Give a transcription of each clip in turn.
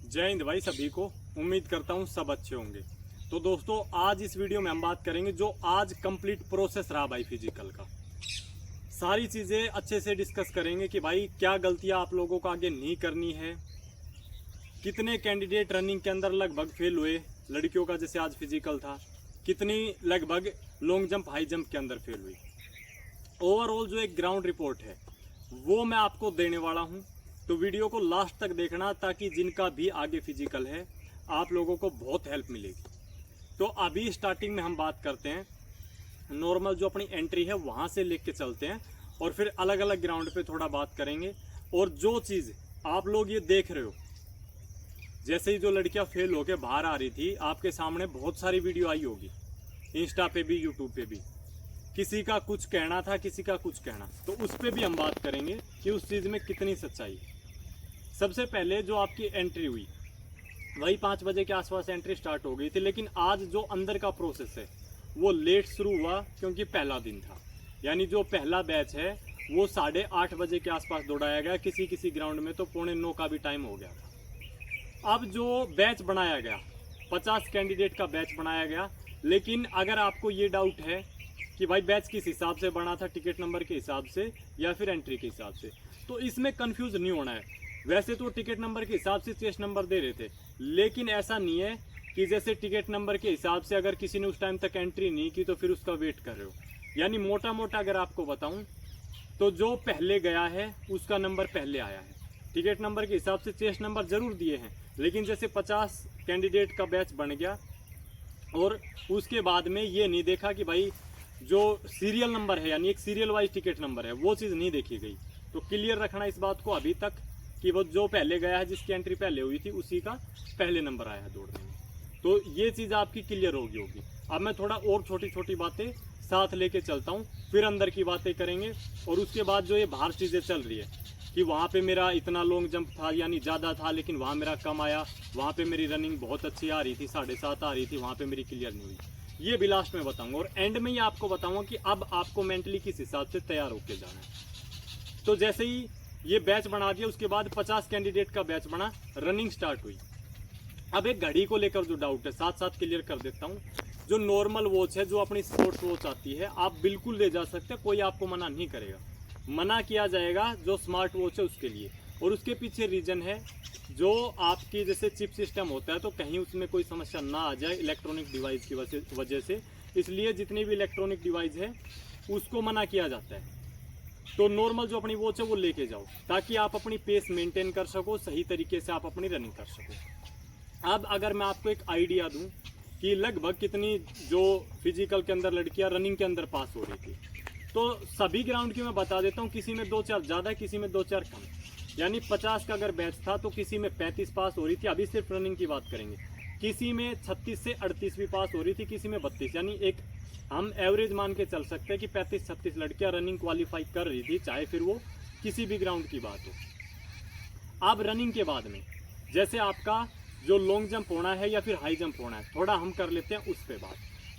जय हिंद भाई सभी को। उम्मीद करता हूँ सब अच्छे होंगे। तो दोस्तों आज इस वीडियो में हम बात करेंगे जो आज कंप्लीट प्रोसेस रहा भाई फिजिकल का। सारी चीज़ें अच्छे से डिस्कस करेंगे कि भाई क्या गलतियाँ आप लोगों को आगे नहीं करनी है, कितने कैंडिडेट रनिंग के अंदर लगभग फेल हुए लड़कियों का जैसे आज फिजिकल था, कितनी लगभग लॉन्ग जंप हाई जंप के अंदर फेल हुई। ओवरऑल जो एक ग्राउंड रिपोर्ट है वो मैं आपको देने वाला हूँ। तो वीडियो को लास्ट तक देखना ताकि जिनका भी आगे फिजिकल है आप लोगों को बहुत हेल्प मिलेगी। तो अभी स्टार्टिंग में हम बात करते हैं नॉर्मल जो अपनी एंट्री है वहाँ से लेके चलते हैं और फिर अलग अलग ग्राउंड पे थोड़ा बात करेंगे। और जो चीज़ आप लोग ये देख रहे हो, जैसे ही जो लड़कियां फेल होके बाहर आ रही थी आपके सामने बहुत सारी वीडियो आई होगी, इंस्टा पे भी यूट्यूब पे भी, किसी का कुछ कहना था किसी का कुछ कहना, तो उस पर भी हम बात करेंगे कि उस चीज़ में कितनी सच्चाई है। सबसे पहले जो आपकी एंट्री हुई वही 5 बजे के आसपास एंट्री स्टार्ट हो गई थी, लेकिन आज जो अंदर का प्रोसेस है वो लेट शुरू हुआ क्योंकि पहला दिन था। यानी जो पहला बैच है वो 8:30 बजे के आसपास दौड़ाया गया, किसी किसी ग्राउंड में तो 8:45 का भी टाइम हो गया था। अब जो बैच बनाया गया 50 कैंडिडेट का बैच बनाया गया, लेकिन अगर आपको ये डाउट है कि भाई बैच किस हिसाब से बना था, टिकट नंबर के हिसाब से या फिर एंट्री के हिसाब से, तो इसमें कंफ्यूज नहीं होना है। वैसे तो टिकट नंबर के हिसाब से चेस्ट नंबर दे रहे थे, लेकिन ऐसा नहीं है कि जैसे टिकट नंबर के हिसाब से अगर किसी ने उस टाइम तक एंट्री नहीं की तो फिर उसका वेट कर रहे हो। यानी मोटा मोटा अगर आपको बताऊं तो जो पहले गया है उसका नंबर पहले आया है। टिकट नंबर के हिसाब से चेस्ट नंबर जरूर दिए हैं, लेकिन जैसे 50 कैंडिडेट का बैच बन गया और उसके बाद में ये नहीं देखा कि भाई जो सीरियल नंबर है यानी एक सीरियल वाइज टिकट नंबर है वो चीज़ नहीं देखी गई। तो क्लियर रखना इस बात को अभी तक कि वो जो पहले गया है जिसकी एंट्री पहले हुई थी उसी का पहले नंबर आया है दौड़ने में। तो ये चीज़ आपकी क्लियर होगी। अब मैं थोड़ा और छोटी छोटी बातें साथ लेके चलता हूँ, फिर अंदर की बातें करेंगे। और उसके बाद जो ये बाहर चीज़ें चल रही है कि वहाँ पे मेरा इतना लॉन्ग जंप था यानी ज़्यादा था लेकिन वहाँ मेरा कम आया, वहाँ पे मेरी रनिंग बहुत अच्छी आ रही थी 7.5 आ रही थी, वहाँ पे मेरी क्लियर नहीं हुई, ये भी लास्ट में बताऊँगा। और एंड में ये आपको बताऊँगा कि अब आपको मेंटली किस हिसाब से तैयार होके जाना है। तो जैसे ही ये बैच बना दिया उसके बाद 50 कैंडिडेट का बैच बना, रनिंग स्टार्ट हुई। अब एक घड़ी को लेकर जो डाउट है साथ साथ क्लियर कर देता हूँ। जो नॉर्मल वॉच है, जो अपनी स्पोर्ट्स वॉच आती है, आप बिल्कुल ले जा सकते हैं, कोई आपको मना नहीं करेगा। मना किया जाएगा जो स्मार्ट वॉच है उसके लिए। और उसके पीछे रीजन है जो आपकी जैसे चिप सिस्टम होता है तो कहीं उसमें कोई समस्या ना आ जाए इलेक्ट्रॉनिक डिवाइस की वजह से, इसलिए जितनी भी इलेक्ट्रॉनिक डिवाइस है उसको मना किया जाता है। तो नॉर्मल जो अपनी वॉच है वो लेके जाओ ताकि आप अपनी पेस मेंटेन कर सको, सही तरीके से आप अपनी रनिंग कर सको। अब अगर मैं आपको एक आइडिया दूं कि लगभग कितनी जो फिजिकल के अंदर लड़कियां रनिंग के अंदर पास हो रही थी, तो सभी ग्राउंड की मैं बता देता हूँ। किसी में 2-4 ज़्यादा, किसी में 2-4 कम। यानी 50 का अगर बैच था तो किसी में 35 पास हो रही थी, अभी सिर्फ रनिंग की बात करेंगे। किसी में 36 से 38 भी पास हो रही थी, किसी में 32। यानी एक हम एवरेज मान के चल सकते हैं कि 35-36 लड़कियां रनिंग क्वालिफाई कर रही थी, चाहे फिर वो किसी भी ग्राउंड की बात हो। अब रनिंग के बाद में जैसे आपका जो लॉन्ग जंप होना है या फिर हाई जंप होना है, थोड़ा हम कर लेते हैं उस पर बात।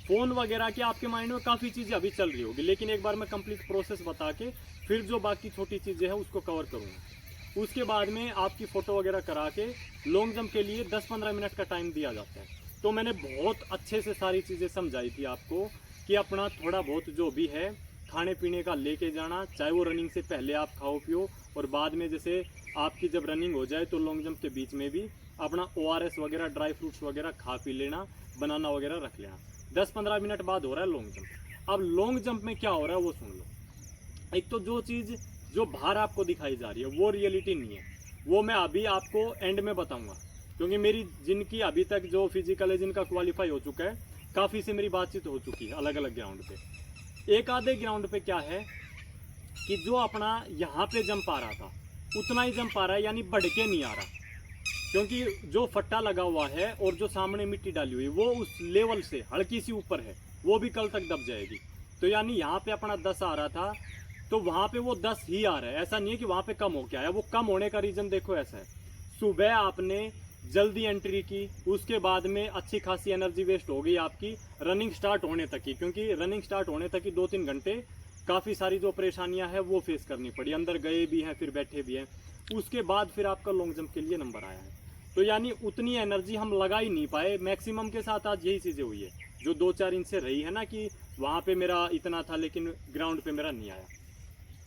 फ़ोन वगैरह की आपके माइंड में काफ़ी चीज़ें अभी चल रही होगी, लेकिन एक बार मैं कंप्लीट प्रोसेस बता के फिर जो बाकी छोटी चीज़ें हैं उसको कवर करूँगा। उसके बाद में आपकी फ़ोटो वगैरह करा के लॉन्ग जंप के लिए 10-15 मिनट का टाइम दिया जाता है। तो मैंने बहुत अच्छे से सारी चीज़ें समझाई थी आपको कि अपना थोड़ा बहुत जो भी है खाने पीने का लेके जाना, चाहे वो रनिंग से पहले आप खाओ पियो और बाद में जैसे आपकी जब रनिंग हो जाए तो लॉन्ग जंप के बीच में भी अपना ORS वगैरह, ड्राई फ्रूट्स वगैरह खा पी लेना, बनाना वगैरह रख लेना। 10-15 मिनट बाद हो रहा है लॉन्ग जंप। अब लॉन्ग जंप में क्या हो रहा है वो सुन लो। एक तो जो चीज़ जो बाहर आपको दिखाई जा रही है वो रियलिटी नहीं है, वो मैं अभी आपको एंड में बताऊँगा। क्योंकि मेरी जिनकी अभी तक जो फिजिकल है जिनका क्वालिफाई हो चुका है, काफ़ी से मेरी बातचीत हो चुकी है अलग अलग ग्राउंड पे। एक आधे ग्राउंड पे क्या है कि जो अपना यहाँ पे जंप आ रहा था उतना ही जंप आ रहा है, यानी बढ़ के नहीं आ रहा। क्योंकि जो फट्टा लगा हुआ है और जो सामने मिट्टी डाली हुई वो उस लेवल से हल्की सी ऊपर है, वो भी कल तक दब जाएगी। तो यानी यहाँ पे अपना 10 आ रहा था तो वहाँ पे वो 10 ही आ रहा है। ऐसा नहीं है कि वहाँ पे कम हो के आया। वो कम होने का रीज़न देखो ऐसा है, सुबह आपने जल्दी एंट्री की, उसके बाद में अच्छी खासी एनर्जी वेस्ट हो गई आपकी रनिंग स्टार्ट होने तक ही। क्योंकि रनिंग स्टार्ट होने तक ही 2-3 घंटे काफ़ी सारी जो परेशानियां हैं वो फेस करनी पड़ी, अंदर गए भी हैं फिर बैठे भी हैं। उसके बाद फिर आपका लॉन्ग जंप के लिए नंबर आया है। तो यानी उतनी एनर्जी हम लगा ही नहीं पाए। मैक्सिमम के साथ आज यही चीज़ें हुई है, जो 2-4 इंच से रही है ना कि वहाँ पे मेरा इतना था लेकिन ग्राउंड पे मेरा नहीं आया,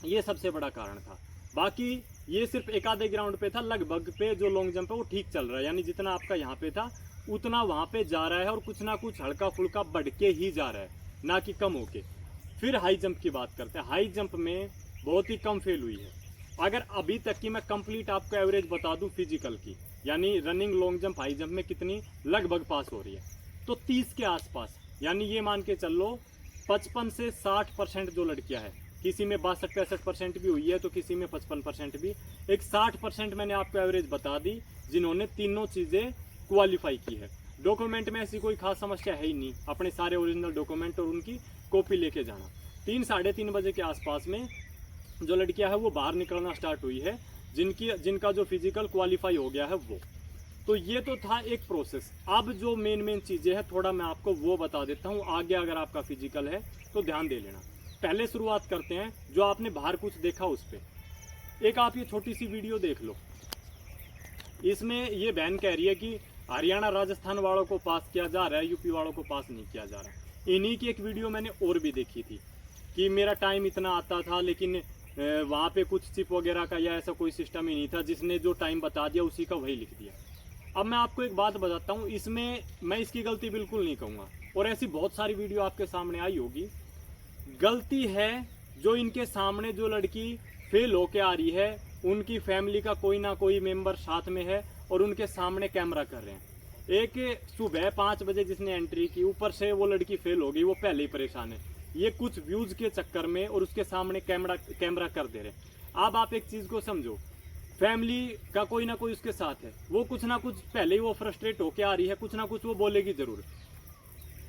ये सबसे बड़ा कारण था। बाकी ये सिर्फ एक आधे ग्राउंड पे था, लगभग पे जो लॉन्ग जंप है वो ठीक चल रहा है, यानी जितना आपका यहाँ पे था उतना वहाँ पे जा रहा है और कुछ ना कुछ हल्का फुल्का बढ़ के ही जा रहा है, ना कि कम होके। फिर हाई जंप की बात करते हैं। हाई जंप में बहुत ही कम फेल हुई है। अगर अभी तक की मैं कंप्लीट आपको एवरेज बता दूं फिजिकल की, यानी running, long jump, high jump में कितनी लगभग पास हो रही है, तो 30 के आसपास, यानी ये मान के चल लो 55 से 60% जो लड़कियां हैं, किसी में 62-63% भी हुई है तो किसी में 55% भी, एक 60% मैंने आपको एवरेज बता दी जिन्होंने तीनों चीज़ें क्वालिफाई की है। डॉक्यूमेंट में ऐसी कोई खास समस्या है ही नहीं, अपने सारे ओरिजिनल डॉक्यूमेंट और उनकी कॉपी लेके जाना। 3-3:30 बजे के आसपास में जो लड़कियां है वो बाहर निकलना स्टार्ट हुई है, जिनका जो फिजिकल क्वालिफाई हो गया है वो। तो ये तो था एक प्रोसेस। अब जो मेन चीज़ें हैं थोड़ा मैं आपको वो बता देता हूँ, आगे अगर आपका फिजिकल है तो ध्यान दे लेना। पहले शुरुआत करते हैं जो आपने बाहर कुछ देखा उस पर। एक आप ये छोटी सी वीडियो देख लो, इसमें ये बहन कह रही है कि हरियाणा राजस्थान वालों को पास किया जा रहा है, यूपी वालों को पास नहीं किया जा रहा। इन्हीं की एक वीडियो मैंने और भी देखी थी कि मेरा टाइम इतना आता था लेकिन वहाँ पे कुछ चिप वगैरह का या ऐसा कोई सिस्टम ही नहीं था, जिसने जो टाइम बता दिया उसी का वही लिख दिया। अब मैं आपको एक बात बताता हूँ, इसमें मैं इसकी गलती बिल्कुल नहीं कहूँगा, और ऐसी बहुत सारी वीडियो आपके सामने आई होगी। गलती है जो इनके सामने जो लड़की फेल होके आ रही है, उनकी फैमिली का कोई ना कोई मेंबर साथ में है और उनके सामने कैमरा कर रहे हैं। एक सुबह 5 बजे जिसने एंट्री की, ऊपर से वो लड़की फेल हो गई, वो पहले ही परेशान है, ये कुछ व्यूज के चक्कर में और उसके सामने कैमरा कर दे रहे। अब आप एक चीज को समझो, फैमिली का कोई ना कोई उसके साथ है, वो कुछ ना कुछ पहले ही वो फ्रस्ट्रेट होके आ रही है, कुछ ना कुछ वो बोलेगी जरूर।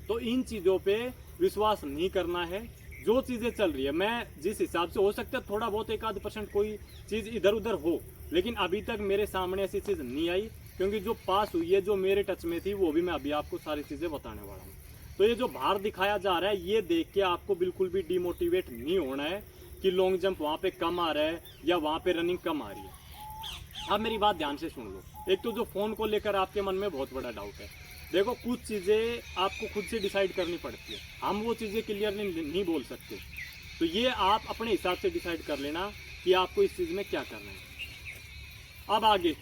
तो इन चीजों पे विश्वास नहीं करना है। जो चीजें चल रही है, मैं जिस हिसाब से, हो सकता है थोड़ा बहुत 1-आध% कोई चीज इधर उधर हो, लेकिन अभी तक मेरे सामने ऐसी चीज नहीं आई, क्योंकि जो पास हुई है, जो मेरे टच में थी, वो भी मैं अभी आपको सारी चीजें बताने वाला हूँ। तो ये जो बाहर दिखाया जा रहा है, ये देख के आपको बिल्कुल भी डिमोटिवेट नहीं होना है कि लॉन्ग जंप वहाँ पे कम आ रहा है या वहाँ पे रनिंग कम आ रही है। अब मेरी बात ध्यान से सुन लो। एक तो जो फोन को लेकर आपके मन में बहुत बड़ा डाउट है, देखो कुछ चीज़ें आपको खुद से डिसाइड करनी पड़ती है, हम वो चीज़ें क्लियर नहीं बोल सकते। तो ये आप अपने हिसाब से डिसाइड कर लेना कि आपको इस चीज़ में क्या करना है। अब आगे,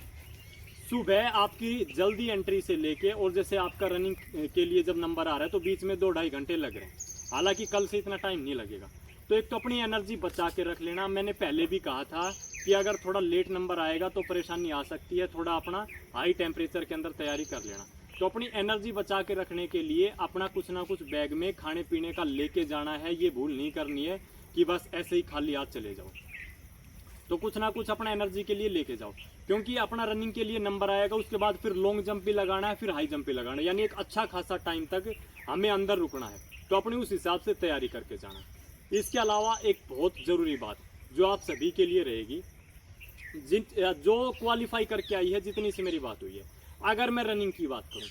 सुबह आपकी जल्दी एंट्री से लेके और जैसे आपका रनिंग के लिए जब नंबर आ रहा है तो बीच में 2-2.5 घंटे लग रहे हैं। हालांकि कल से इतना टाइम नहीं लगेगा। तो एक तो अपनी एनर्जी बचा के रख लेना। मैंने पहले भी कहा था कि अगर थोड़ा लेट नंबर आएगा तो परेशानी आ सकती है, थोड़ा अपना हाई टेम्परेचर के अंदर तैयारी कर लेना। तो अपनी एनर्जी बचा के रखने के लिए अपना कुछ ना कुछ बैग में खाने पीने का लेके जाना है। ये भूल नहीं करनी है कि बस ऐसे ही खाली हाथ चले जाओ, तो कुछ ना कुछ अपना एनर्जी के लिए लेके जाओ, क्योंकि अपना रनिंग के लिए नंबर आएगा, उसके बाद फिर लॉन्ग जंप भी लगाना है, फिर हाई जंप भी लगाना है, यानी एक अच्छा खासा टाइम तक हमें अंदर रुकना है। तो अपनी उस हिसाब से तैयारी करके जाना। इसके अलावा एक बहुत ज़रूरी बात जो आप सभी के लिए रहेगी, जो क्वालिफाई करके आई है, जितनी से मेरी बात हुई है, अगर मैं रनिंग की बात करूँ,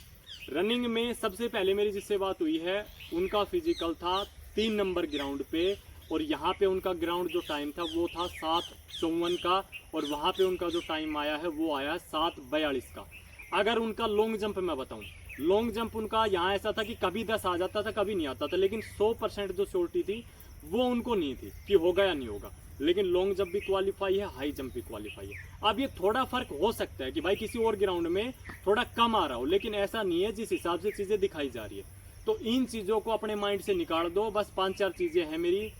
रनिंग में सबसे पहले मेरी जिससे बात हुई है, उनका फिजिकल था 3 नंबर ग्राउंड पे, और यहाँ पे उनका ग्राउंड जो टाइम था वो था 7:54 का, और वहाँ पे उनका जो टाइम आया है वो आया 7:42 का। अगर उनका लॉन्ग जंप मैं बताऊँ, लॉन्ग जंप उनका यहाँ ऐसा था कि कभी 10 आ जाता था, कभी नहीं आता था, लेकिन 100% जो श्योरिटी थी वो उनको नहीं थी कि होगा या नहीं होगा। लेकिन लॉन्ग जंप भी क्वालिफाई है, हाई जंप भी क्वालिफाई है। अब ये थोड़ा फर्क हो सकता है कि भाई किसी और ग्राउंड में थोड़ा कम आ रहा हो, लेकिन ऐसा नहीं है जिस हिसाब से चीज़ें दिखाई जा रही है। तो इन चीज़ों को अपने माइंड से निकाल दो। बस 5-4 चीज़ें हैं मेरी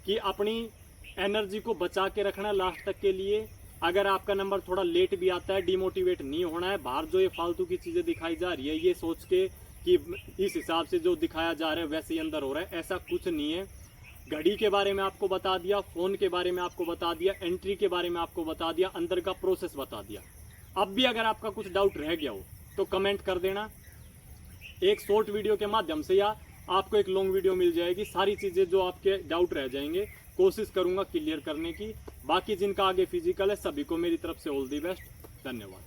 कि अपनी एनर्जी को बचा के रखना लास्ट तक के लिए। अगर आपका नंबर थोड़ा लेट भी आता है, डिमोटिवेट नहीं होना है। बाहर जो ये फालतू की चीज़ें दिखाई जा रही है, ये सोच के कि इस हिसाब से जो दिखाया जा रहा है वैसे ही अंदर हो रहा है, ऐसा कुछ नहीं है। घड़ी के बारे में आपको बता दिया, फ़ोन के बारे में आपको बता दिया, एंट्री के बारे में आपको बता दिया, अंदर का प्रोसेस बता दिया। अब भी अगर आपका कुछ डाउट रह गया हो तो कमेंट कर देना, एक शॉर्ट वीडियो के माध्यम से, या आपको एक लॉन्ग वीडियो मिल जाएगी। सारी चीज़ें जो आपके डाउट रह जाएंगे कोशिश करूँगा क्लियर करने की। बाकी जिनका आगे फिजिकल है, सभी को मेरी तरफ से ऑल दी बेस्ट। धन्यवाद।